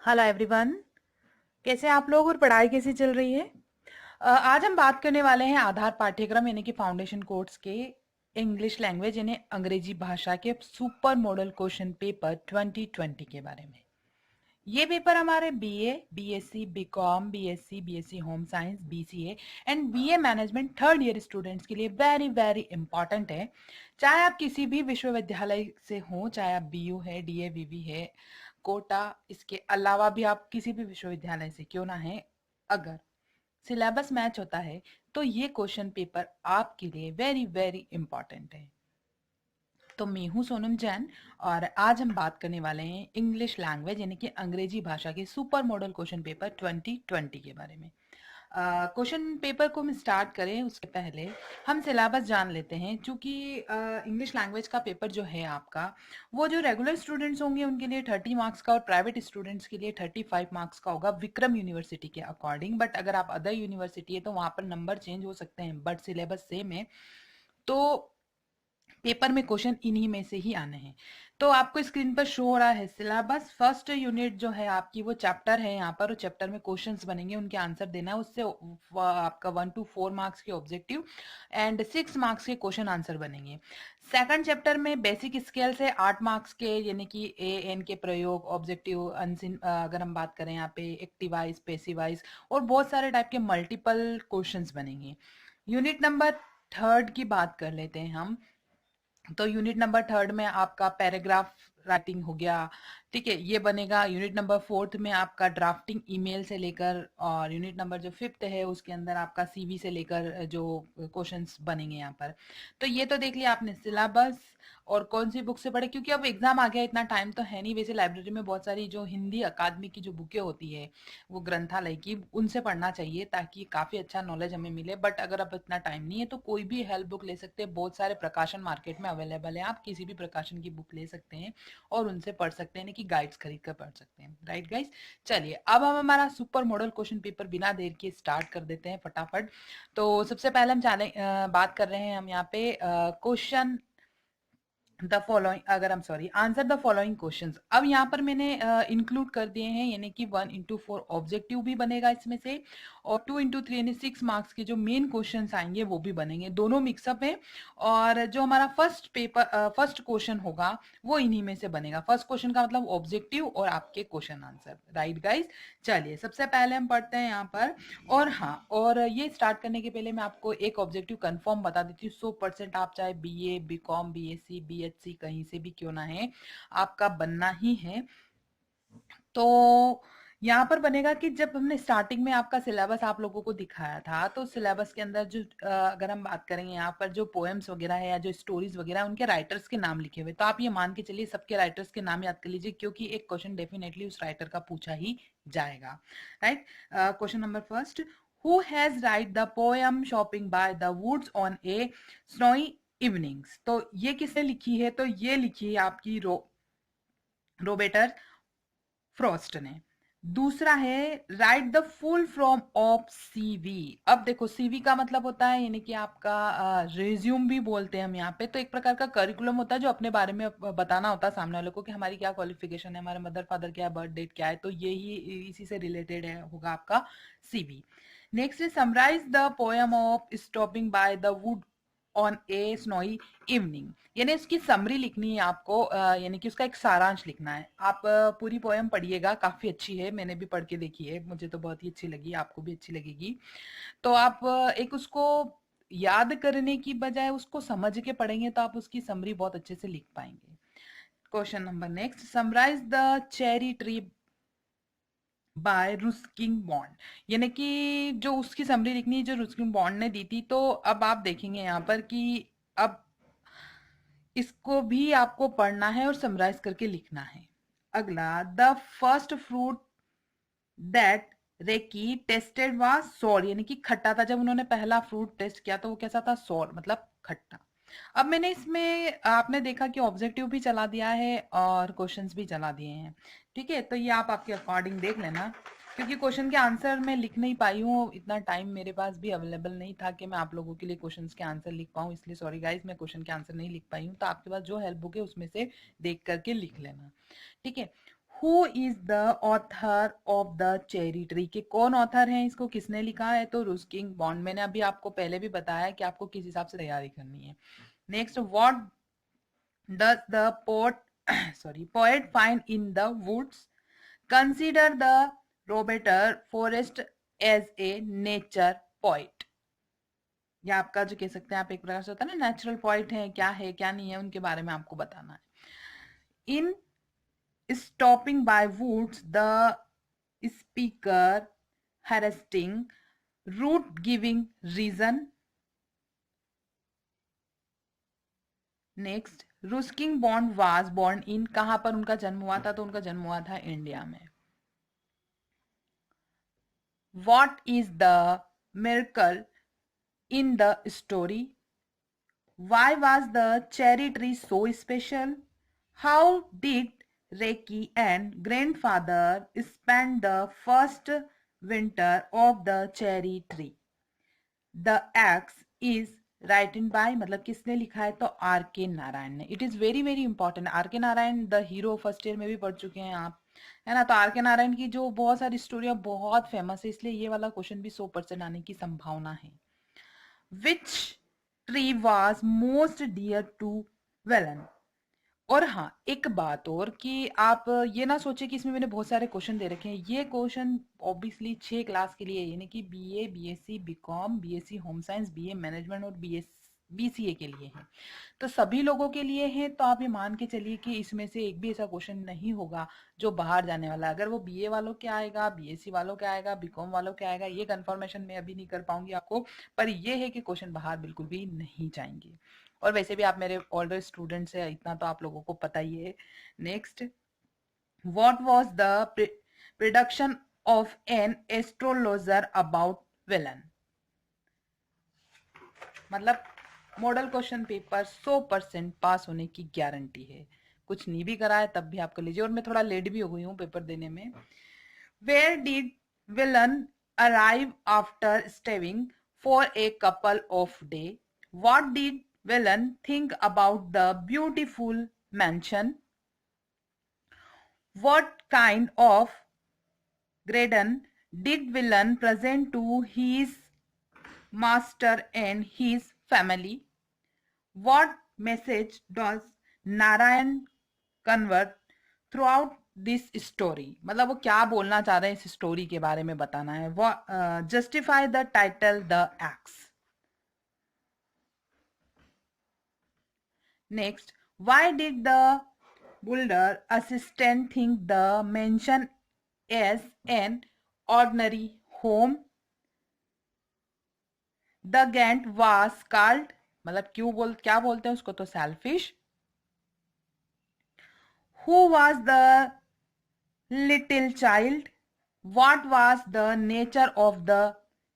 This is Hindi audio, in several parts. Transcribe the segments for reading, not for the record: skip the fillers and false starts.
Hello everyone. कैसे हैं आप लोग और पढ़ाई कैसी चल रही है? आज हम बात करने वाले हैं आधार पाठ्यक्रम यानी कि फाउंडेशन कोर्स के इंग्लिश लैंग्वेज यानी अंग्रेजी भाषा के सुपर मॉडल क्वेश्चन पेपर 2020 के बारे में। ये पेपर हमारे BA, BSc, BCom, BSc, BSc home science, BCA and BA management third year students के लिए वेरी वेरी इंपॉर्टेंट है। चाहे आप किसी भी विश्वविद्यालय से हो, चाहे आप बीयू है, डीए, वीवी है, कोटा, इसके अलावा भी आप किसी भी विश्वविद्यालय से क्यों ना है, अगर सिलेबस मैच होता है तो ये क्वेश्चन पेपर आपके लिए वेरी वेरी इंपॉर्टेंट है। तो मैं हूं सोनम जैन और आज हम बात करने वाले हैं इंग्लिश लैंग्वेज यानी कि अंग्रेजी भाषा के सुपर मॉडल क्वेश्चन पेपर 2020 के बारे में। क्वेश्चन पेपर को हम स्टार्ट करें उसके पहले हम सिलेबस जान लेते हैं। क्योंकि इंग्लिश लैंग्वेज का पेपर जो है आपका, वो जो रेगुलर स्टूडेंट्स होंगे उनके लिए 30 मार्क्स का और प्राइवेट स्टूडेंट्स के लिए 35 मार्क्स का होगा विक्रम यूनिवर्सिटी के अकॉर्डिंग। बट अगर आप अदर यूनिवर्सिटी है तो वहाँ पर नंबर चेंज हो सकते हैं, बट सिलेबस सेम है। तो पेपर में क्वेश्चन इन्हीं में से ही आने हैं। तो आपको स्क्रीन पर शो हो रहा है सिलेबस। फर्स्ट यूनिट जो है आपकी वो चैप्टर है यहाँ पर, चैप्टर में क्वेश्चंस बनेंगे, उनके आंसर देना है। उससे आपका 1 to 4 मार्क्स के ऑब्जेक्टिव एंड 6 मार्क्स के क्वेश्चन आंसर बनेंगे। सेकंड चैप्टर में बेसिक स्केल से 8 मार्क्स के यानी कि ए एन के प्रयोग, ऑब्जेक्टिव, अनसिन, अगर हम बात करें यहाँ पे एक्टिवाइज, पेसिवाइज और बहुत सारे टाइप के मल्टीपल क्वेश्चंस बनेंगे। यूनिट नंबर थर्ड की बात कर लेते हैं हम। तो यूनिट नंबर थर्ड में आपका पैराग्राफ राइटिंग हो गया, ठीक है, ये बनेगा। यूनिट नंबर फोर्थ में आपका ड्राफ्टिंग ईमेल से लेकर, और यूनिट नंबर जो फिफ्थ है उसके अंदर आपका सीवी से लेकर जो क्वेश्चंस बनेंगे यहाँ पर। तो ये तो देख लिया आपने सिलेबस और कौन सी बुक से पढ़े, क्योंकि अब एग्जाम आ गया, इतना टाइम तो है नहीं। वैसे लाइब्रेरी में बहुत सारी जो हिंदी अकादमी की जो बुकें होती है, वो ग्रंथालय की, उनसे पढ़ना चाहिए ताकि काफ़ी अच्छा नॉलेज हमें मिले। बट अगर अब इतना टाइम नहीं है तो कोई भी हेल्प बुक ले सकते हैं, बहुत सारे प्रकाशन मार्केट में अवेलेबल है, आप किसी भी प्रकाशन की बुक ले सकते हैं और उनसे पढ़ सकते हैं, कि गाइड्स खरीद कर पढ़ सकते हैं। राइट गाइस, चलिए अब हम हमारा सुपर मॉडल क्वेश्चन पेपर बिना देर के स्टार्ट कर देते हैं फटाफट। तो सबसे पहले हम बात कर रहे हैं हम यहाँ पे क्वेश्चन द फॉलोइंग, अगर हम sorry, answer the following questions. अब यहाँ पर मैंने इंक्लूड कर दिए हैं, यानी कि 1 into 4 ऑब्जेक्टिव भी बनेगा इसमें से, और 2 into 3 यानी 6 मार्क्स के जो मेन क्वेश्चंस आएंगे वो भी बनेंगे, दोनों मिक्सअप है। और जो हमारा फर्स्ट क्वेश्चन होगा वो इन्हीं में से बनेगा। फर्स्ट क्वेश्चन का मतलब ऑब्जेक्टिव और आपके क्वेश्चन आंसर। राइट गाइज, चलिए सबसे पहले हम पढ़ते हैं यहाँ पर। और हाँ, और ये स्टार्ट करने के पहले मैं आपको एक ऑब्जेक्टिव कंफर्म बता देती हूँ। 100% आप चाहे बीए, बीकॉम, बीएससी, बीएचसी कहीं से भी क्यों ना है, आपका बनना ही है। तो यहाँ पर बनेगा कि जब हमने स्टार्टिंग में आपका सिलेबस आप लोगों को दिखाया था, तो सिलेबस के अंदर जो अगर हम बात करेंगे यहाँ पर जो पोएम्स वगैरह है या जो स्टोरीज वगैरह, उनके राइटर्स के नाम लिखे हुए, तो आप ये मान के चलिए सबके राइटर्स के नाम याद कर लीजिए, क्योंकि एक क्वेश्चन डेफिनेटली उस राइटर का पूछा ही जाएगा। Right, question number first, who has write the poem shopping by the woods on a snowy evenings. तो ये किसने लिखी है? तो ये लिखी है आपकी रोबेटर फ्रॉस्ट ने। दूसरा है right the full form of CV. अब देखो, सीवी का मतलब होता है यानी कि आपका रिज्यूम भी बोलते हैं हम यहाँ पे। तो एक प्रकार का करिकुलम होता है जो अपने बारे में बताना होता है सामने वालों को, कि हमारी क्या क्वालिफिकेशन है, हमारे मदर फादर क्या है, बर्थ डेट क्या है। तो यही इसी से रिलेटेड है, होगा आपका सीवी। नेक्स्ट है summarise the poem of stopping by the wood on a snowy evening. यानी उसकी समरी लिखनी है आपको, यानी कि उसका एक सारांश लिखना है। आप पूरी पोयम पढ़िएगा, काफी अच्छी है, मैंने भी पढ़ के देखी है, मुझे तो बहुत ही अच्छी लगी, आपको भी अच्छी लगेगी। तो आप एक उसको याद करने की बजाय उसको समझ के पढ़ेंगे तो आप उसकी समरी बहुत अच्छे से लिख पाएंगे। Question number next, summarise the cherry tree by Ruskin Bond. यानी कि जो उसकी समरी लिखनी है जो रुस्किन बॉन्ड ने दी थी। तो अब आप देखेंगे यहाँ पर कि अब इसको भी आपको पढ़ना है और समराइज करके लिखना है। अगला, द फर्स्ट फ्रूट दैट रेकी टेस्टेड वाज सोर, यानी कि खट्टा था। जब उन्होंने पहला फ्रूट टेस्ट किया तो वो कैसा था? सोर, मतलब खट्टा। अब मैंने इसमें आपने देखा कि ऑब्जेक्टिव भी चला दिया है और क्वेश्चंस भी चला दिए हैं, ठीक है। तो ये आप आपके अकॉर्डिंग देख लेना, क्योंकि क्वेश्चन के आंसर मैं लिख नहीं पाई हूँ, इतना टाइम मेरे पास भी अवेलेबल नहीं था कि मैं आप लोगों के लिए क्वेश्चंस के आंसर लिख पाऊँ, इसलिए सॉरी गाइज, मैं क्वेश्चन के आंसर नहीं लिख पाई हूँ। तो आपके पास जो हेल्प बुक है उसमें से देख करके लिख लेना, ठीक है। Who is the author of the cherry tree, के कौन ऑथर है, इसको किसने लिखा है, तो रुस्किन बॉन्ड। मैंने अभी आपको पहले भी बताया कि आपको किस हिसाब से तैयारी करनी है। Next, what does the poet poet find in the woods, consider the Robert Frost as a nature poet. या आपका जो कह सकते हैं आप एक प्रकार से होता है ना नेचुरल पोइट है क्या नहीं है, उनके बारे में आपको बताना है। इन stopping by woods, the speaker harassing root giving reason. Next, रुस्किन bond was born in, कहां पर उनका जन्म हुआ था, तो उनका जन्म हुआ था इंडिया में। What is the miracle in the story, why was the cherry tree so special, how did Reiki and grandfather spent the first winter of the cherry tree. The axe is written by, मतलब किसने लिखा है, तो आर के नारायण ने। It is very very important. R K Narayan the hero first year में भी पढ़ चुके हैं आप, है ना। तो आर के नारायण की जो बहुत सारी स्टोरियां बहुत फेमस है, इसलिए ये वाला क्वेश्चन भी 100% आने की संभावना है। Which tree was most dear to वेलन। और हाँ, एक बात और कि आप ये ना सोचे कि इसमें मैंने बहुत सारे क्वेश्चन दे रखे हैं। ये क्वेश्चन ऑब्वियसली 6 क्लास के लिए, यानी कि BA, BSc, BCom, BSc home science, BA management और बीसीए के लिए हैं। तो सभी लोगों के लिए हैं, तो आप ये मान के चलिए कि इसमें से एक भी ऐसा क्वेश्चन नहीं होगा जो बाहर जाने वाला है। अगर वो बीए वालों के आएगा, बीएससी वालों के आएगा, बीकॉम वालों के आएगा, ये कंफर्मेशन मैं अभी नहीं कर पाऊंगी आपको, पर ये है कि क्वेश्चन बाहर बिल्कुल भी नहीं जाएंगे। और वैसे भी आप मेरे ऑलरेडी स्टूडेंट्स हैं, इतना तो आप लोगों को पता ही है। Next, what was the prediction of an astrologer about villain. मतलब मॉडल क्वेश्चन पेपर 100% पास होने की गारंटी है। कुछ नहीं भी करा है तब भी आप कर लीजिए। और मैं थोड़ा लेट भी हो गई हूँ पेपर देने में। Where did villain arrive after staying for a couple of day, what did villain think about the beautiful mansion, what kind of garden did villain present to his master and his family, what message does Narayan convert throughout this story। मतलब वो क्या बोलना चाह रहे हैं इस स्टोरी के बारे में बताना है। वो justify the title the x. Next, why did the builder assistant think the mansion as an ordinary home? The Gant was called, मतलब क्या बोलते हैं उसको, तो selfish. Who was the little child? What was the nature of the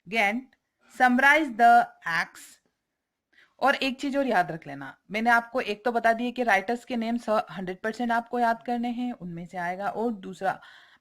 Gant? Summarize the acts. और एक चीज और याद रख लेना, मैंने आपको एक तो बता दिया कि राइटर्स के नेम्स 100% आपको याद करने हैं, उनमें से आएगा। और दूसरा,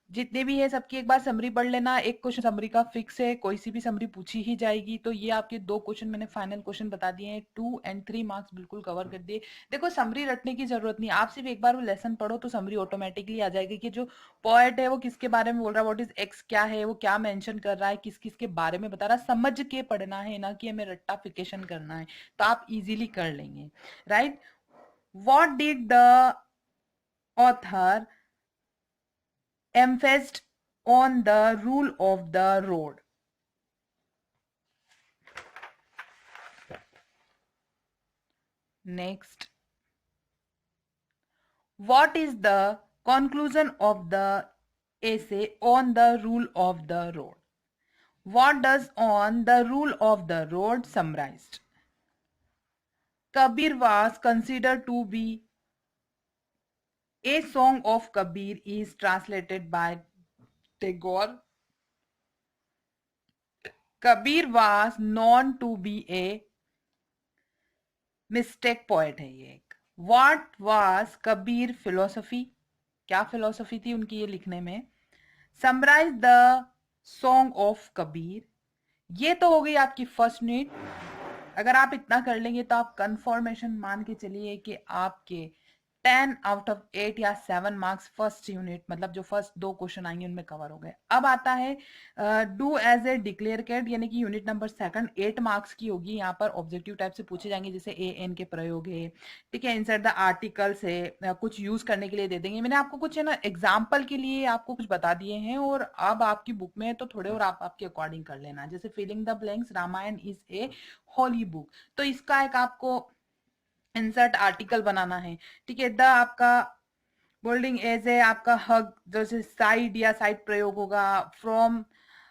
जितने भी है सबकी एक बार समरी पढ़ लेना। एक क्वेश्चन समरी का फिक्स है, कोई सी भी समरी पूछी ही जाएगी। तो ये आपके 2 क्वेश्चन मैंने फाइनल क्वेश्चन बता दिए हैं। 2 और 3 मार्क्स बिल्कुल कवर कर दिए। देखो, समरी रटने की जरूरत नहीं, आप सिर्फ एक बार वो लेसन पढ़ो तो समरी ऑटोमेटिकली आ जाएगी कि जो पोएट है वो किसके बारे में बोल रहा है, व्हाट इज एक्स क्या है, वो क्या मेंशन कर रहा है, किस किस के बारे में बता रहा है। समझ के पढ़ना है, ना कि हमें रट्टाफिकेशन करना है। तो आप इजीली कर लेंगे, right. What did the author emphasized on the rule of the road। Next, what is the conclusion of the essay on the rule of the road? What does on the rule of the road summarized? Kabir was considered to be a song of Kabir is translated by Tagore. Kabir was known to be a mystic poet है ये एक। व्हाट वाज कबीर फिलोसफी, क्या फिलोसफी थी उनकी ये लिखने में। Summarise the song of Kabir. ये तो हो गई आपकी फर्स्ट यूनिट। अगर आप इतना कर लेंगे तो आप कंफर्मेशन मान के चलिए कि आपके 10 आउट ऑफ 8 या 7 मार्क्स फर्स्ट यूनिट, मतलब जो फर्स्ट 2 क्वेश्चन आएंगे उनमें कवर हो गए। अब आता है do as a directed, यानी कि यूनिट नंबर सेकंड 8 मार्क्स की होगी। यहाँ पर ऑब्जेक्टिव टाइप से पूछे जाएंगे, जैसे ए एन के प्रयोग है, ठीक है, इंसर्ट द आर्टिकल्स है, कुछ यूज करने के लिए दे देंगे। मैंने आपको कुछ है ना एग्जाम्पल के लिए आपको कुछ बता दिए हैं, और अब आपकी बुक में है तो थोड़े और आप आपके अकॉर्डिंग कर लेना। जैसे filling the blanks, Ramayana is a holy book, तो इसका एक आपको इंसर्ट आर्टिकल बनाना है, ठीक है। द आपका बोल्डिंग एज ए आपका हग, जैसे साइड या साइड प्रयोग होगा। फ्रॉम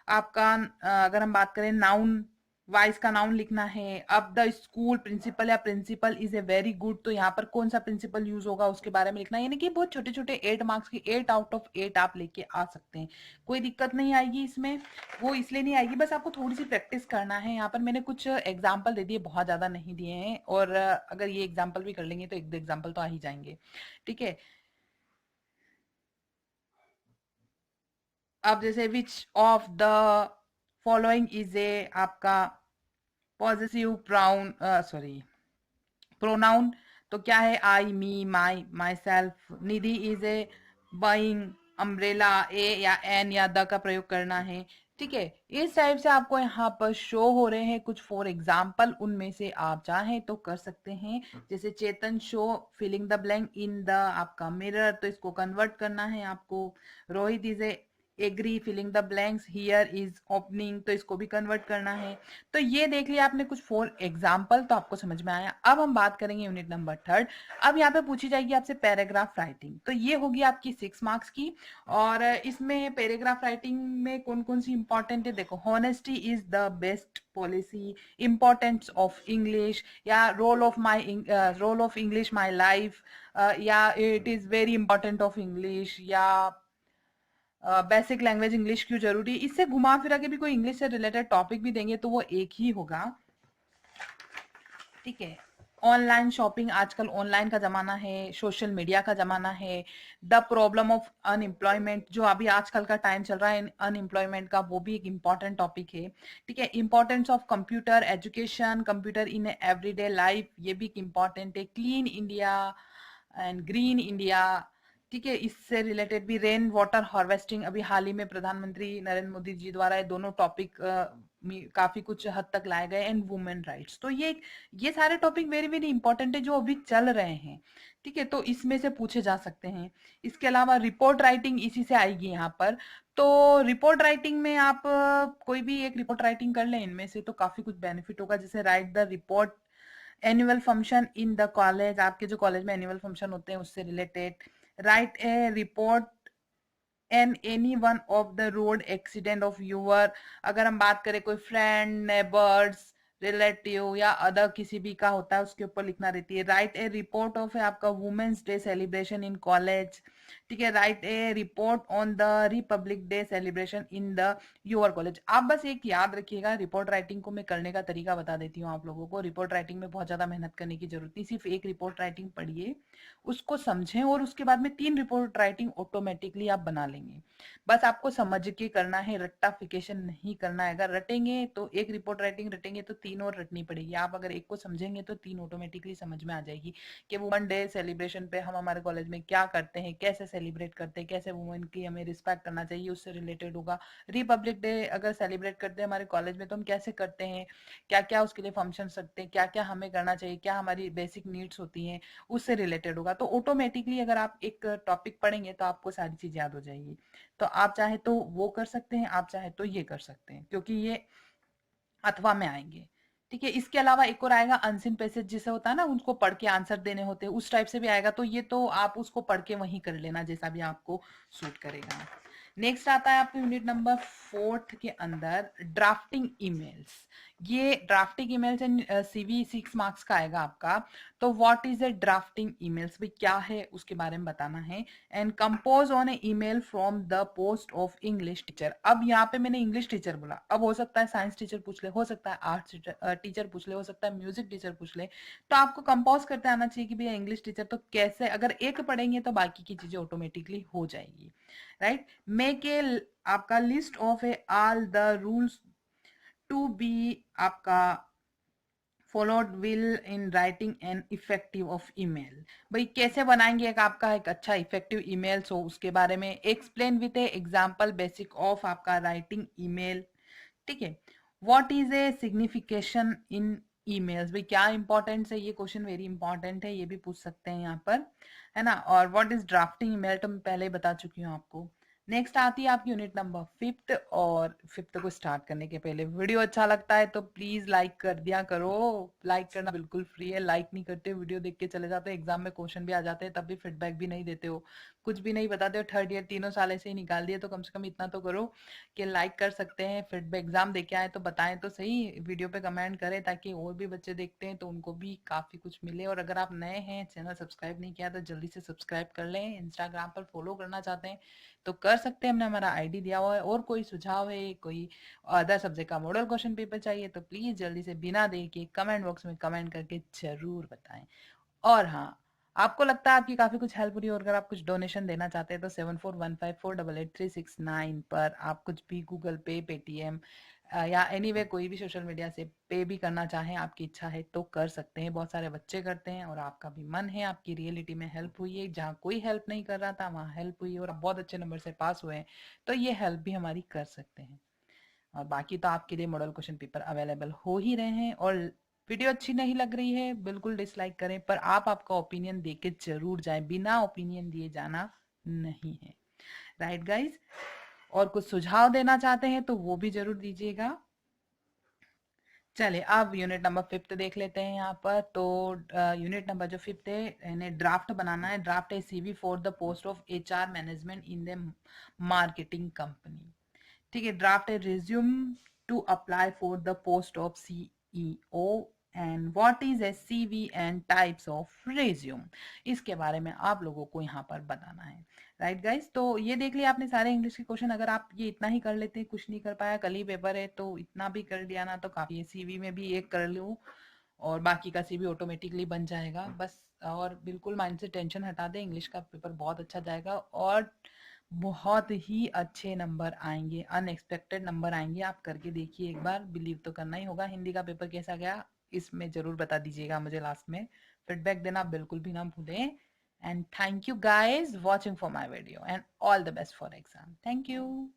आपका अगर हम बात करें नाउन वाइज का नाउन लिखना है। अब द स्कूल प्रिंसिपल या principal is a very good, तो यहाँ पर कौन सा प्रिंसिपल यूज होगा उसके बारे में लिखना है। यानी कि बहुत छोटे छोटे 8 मार्क्स की 8 आउट ऑफ 8 आप लेके आ सकते हैं, कोई दिक्कत नहीं आएगी इसमें। वो इसलिए नहीं आएगी, बस आपको थोड़ी सी प्रैक्टिस करना है। यहाँ पर मैंने कुछ एग्जाम्पल दे दिए, बहुत ज्यादा नहीं दिए हैं, और अगर ये एग्जाम्पल भी कर लेंगे तो एक दो एग्जाम्पल तो आ ही जाएंगे, ठीक है। अब जैसे which of the following is a आपका पॉजिटिव प्राउन सॉरी प्रोनाउन, तो क्या है, I me my myself. Nidhi is a buying umbrella, a या एन या द का प्रयोग करना है, ठीक है। इस टाइप से आपको यहाँ पर शो हो रहे हैं कुछ फॉर एग्जाम्पल, उनमें से आप चाहें तो कर सकते हैं। जैसे Chetan show filling the blank in the आपका मिरर, तो इसको कन्वर्ट करना है आपको। Rohit is a agree filling the blanks here is opening, तो इसको भी कन्वर्ट करना है। तो ये देख लिया आपने कुछ फॉर एग्जाम्पल, तो आपको समझ में आया। अब हम बात करेंगे यूनिट नंबर थर्ड। अब यहाँ पे पूछी जाएगी आपसे पैराग्राफ राइटिंग, तो ये होगी आपकी 6 मार्क्स की। और इसमें पैराग्राफ राइटिंग में कौन कौन सी इंपॉर्टेंट है, देखो, honesty is the best policy, importance of English, या role of English my life, या it is very important of English, या बेसिक लैंग्वेज इंग्लिश क्यों जरूरी। इससे घुमा फिरा के भी कोई इंग्लिश से रिलेटेड टॉपिक भी देंगे तो वो एक ही होगा, ठीक है। ऑनलाइन शॉपिंग, आजकल ऑनलाइन का जमाना है, सोशल मीडिया का जमाना है। द प्रॉब्लम ऑफ अनएम्प्लॉयमेंट, जो अभी आजकल का टाइम चल रहा है अनएम्प्लॉयमेंट का, वो भी एक इंपॉर्टेंट टॉपिक है, ठीक है। Importance of computer education, computer in everyday life, ये भी इंपॉर्टेंट है। Clean India and green India, ठीक है, इससे रिलेटेड भी। रेन वाटर हार्वेस्टिंग, अभी हाल ही में प्रधानमंत्री नरेंद्र मोदी जी द्वारा ये दोनों टॉपिक काफी कुछ हद तक लाए गए। एंड वुमेन राइट्स, तो ये सारे टॉपिक वेरी वेरी इंपॉर्टेंट है जो अभी चल रहे हैं, ठीक है, तो इसमें से पूछे जा सकते हैं। इसके अलावा रिपोर्ट राइटिंग इसी से आएगी यहाँ पर। तो रिपोर्ट राइटिंग में आप कोई भी एक रिपोर्ट राइटिंग कर लें इनमें से, तो काफी कुछ बेनिफिट होगा। जैसे write the report annual function in the college, आपके जो कॉलेज में एनुअल फंक्शन होते हैं उससे related. Write a report an any one of the road accident of your, अगर हम बात करें कोई फ्रेंड, नेबर्स, रिलेटिव या अदर किसी भी का होता है उसके ऊपर लिखना रहती है। राइट ए रिपोर्ट ऑफ आपका women's day celebration in college, ठीक है। Write a report on the republic day celebration in the your college. आप बस एक याद रखिएगा, रिपोर्ट राइटिंग को मैं करने का तरीका बता देती हूँ आप लोगों को। रिपोर्ट राइटिंग में बहुत ज्यादा मेहनत करने की जरूरत नहीं, सिर्फ एक रिपोर्ट राइटिंग पढ़िए, उसको समझें, और उसके बाद में 3 रिपोर्ट राइटिंग ऑटोमेटिकली आप बना लेंगे। बस आपको समझ के करना है, रट्टाफिकेशन नहीं करना है। अगर रटेंगे तो एक रिपोर्ट राइटिंग रटेंगे तो 3 और रटनी पड़ेगी। आप अगर एक को समझेंगे तो 3 ऑटोमेटिकली समझ में आ जाएगी कि वुमेन डे सेलिब्रेशन पे हम हमारे कॉलेज में क्या करते हैं, कैसे सेलिब्रेट करते हैं, कैसे वुमेन की हमें रिस्पेक्ट करना चाहिए, उससे रिलेटेड होगा। रिपब्लिक डे अगर सेलिब्रेट करते हैं हमारे कॉलेज में तो हम कैसे करते हैं, क्या क्या उसके लिए फंक्शन रखते हैं, क्या क्या हमें करना चाहिए, क्या हमारी बेसिक नीड्स होती हैं, उससे रिलेटेड होगा। तो ऑटोमेटिकली अगर आप एक टॉपिक पढ़ेंगे तो आपको सारी चीज याद हो जाएगी। तो आप चाहे तो वो कर सकते हैं, आप चाहे तो ये कर सकते हैं, क्योंकि ये अथवा में आएंगे, ठीक है। इसके अलावा एक और आएगा अनसिन पैसेज, जिसे होता है ना उनको पढ़ के आंसर देने होते हैं, उस टाइप से भी आएगा। तो ये तो आप उसको पढ़ के वहीं कर लेना, जैसा भी आपको सूट करेगा। नेक्स्ट आता है आपको यूनिट नंबर फोर्थ के अंदर ड्राफ्टिंग ईमेल्स। ये drafting emails and CV 6 marks का आएगा आपका। तो what is A drafting emails, भाई क्या है उसके बारे में बताना है। And compose on A email from the post of English teacher. अब यहाँ पे मैंने इंग्लिश टीचर बोला, अब हो सकता है साइंस टीचर पूछ ले, हो सकता है आर्ट्स टीचर पूछ ले, हो सकता है म्यूजिक टीचर पूछ ले। तो आपको कंपोज करते आना चाहिए कि भैया इंग्लिश टीचर तो कैसे, अगर एक पढ़ेंगे तो बाकी की चीजें ऑटोमेटिकली हो जाएगी, राइट। मेक ए आपका list of a all the rules to be आपका followed will in writing an effective of email. भाई कैसे बनाएंगे एक आपका एक अच्छा इफेक्टिव ईमेल, सो उसके बारे में explain with A example basic of आपका राइटिंग ईमेल। ठीक है। What is A signification in emails, भाई क्या इंपॉर्टेंट है, ये क्वेश्चन वेरी इंपॉर्टेंट है, ये भी पूछ सकते हैं यहाँ पर, है ना। और व्हाट इज ड्राफ्टिंग ईमेल तो मैं पहले ही बता चुकी हूँ आपको। नेक्स्ट आती है आपकी यूनिट नंबर 5। और 5 को स्टार्ट करने के पहले वीडियो अच्छा लगता है तो प्लीज लाइक कर दिया करो। लाइक करना बिल्कुल फ्री है, लाइक नहीं करते वीडियो देख के चले जाते हो, एग्जाम में क्वेश्चन भी आ जाते हैं तब भी फीडबैक भी नहीं देते हो, कुछ भी नहीं बताते हो। थर्ड ईयर तीनों साल ऐसे ही निकाल दिए, तो कम से कम इतना तो करो कि लाइक कर सकते हैं। फीडबैक एग्जाम देके आए तो बताएं तो सही, वीडियो पे कमेंट करें ताकि और भी बच्चे देखते हैं तो उनको भी काफी कुछ मिले। और अगर आप नए हैं, चैनल सब्सक्राइब नहीं किया तो जल्दी से सब्सक्राइब कर लें। इंस्टाग्राम पर फॉलो करना चाहते हैं तो कर सकते हैं, हमने हमारा आईडी दिया हुआ है। और कोई सुझाव है, कोई अदर सब्जेक्ट का मॉडल क्वेश्चन पेपर चाहिए तो प्लीज जल्दी से बिना देर के कमेंट बॉक्स में कमेंट करके जरूर बताएं। और हाँ, आपको लगता है आपकी काफी कुछ हेल्प हो रही है और अगर आप कुछ डोनेशन देना चाहते हैं तो 7415488369 पर आप कुछ भी गूगल पे, पेटीएम या एनीवे कोई भी सोशल मीडिया से पे भी करना चाहें, आपकी इच्छा है तो कर सकते हैं। बहुत सारे बच्चे करते हैं और आपका भी मन है, आपकी रियलिटी में हेल्प हुई है, जहाँ कोई हेल्प नहीं कर रहा था वहाँ हेल्प हुई है और आप बहुत अच्छे नंबर से पास हुए हैं, तो ये हेल्प भी हमारी कर सकते हैं। और बाकी तो आपके लिए मॉडल क्वेश्चन पेपर अवेलेबल हो ही रहे हैं। और वीडियो अच्छी नहीं लग रही है बिल्कुल डिसलाइक करें, पर आप आपका ओपिनियन दे के जरूर जाएं, बिना ओपिनियन दिए जाना नहीं है। Right guys. और कुछ सुझाव देना चाहते हैं तो वो भी जरूर दीजिएगा। चले अब यूनिट नंबर 5 देख लेते हैं यहाँ पर। तो यूनिट नंबर जो 5 है, इन्हें ड्राफ्ट बनाना है। ड्राफ्ट है CV for the post of HR management in the marketing company. ठीक है। ड्राफ्ट है resume to apply for the post of CEO and what is a CV and types of resume, इसके बारे में आप लोगों को यहाँ पर बताना है। राइट गाइस, तो ये देख लिया आपने सारे इंग्लिश के क्वेश्चन। अगर आप ये इतना ही कर लेते हैं, कुछ नहीं कर पाया, कल ही पेपर है तो इतना भी कर लिया ना तो काफी है। सीवी में भी एक कर लूँ और बाकी का सीवी ऑटोमेटिकली बन जाएगा बस। और बिल्कुल माइंड से टेंशन हटा दें, इंग्लिश का पेपर बहुत अच्छा जाएगा और बहुत ही अच्छे नंबर आएंगे, अनएक्सपेक्टेड नंबर आएंगे। आप करके देखिए एक बार, बिलीव तो करना ही होगा। हिंदी का पेपर कैसा गया इसमें जरूर बता दीजिएगा मुझे, लास्ट में फीडबैक देना बिल्कुल भी ना भूलें। And thank you guys watching for my video and all the best for exam. Thank you.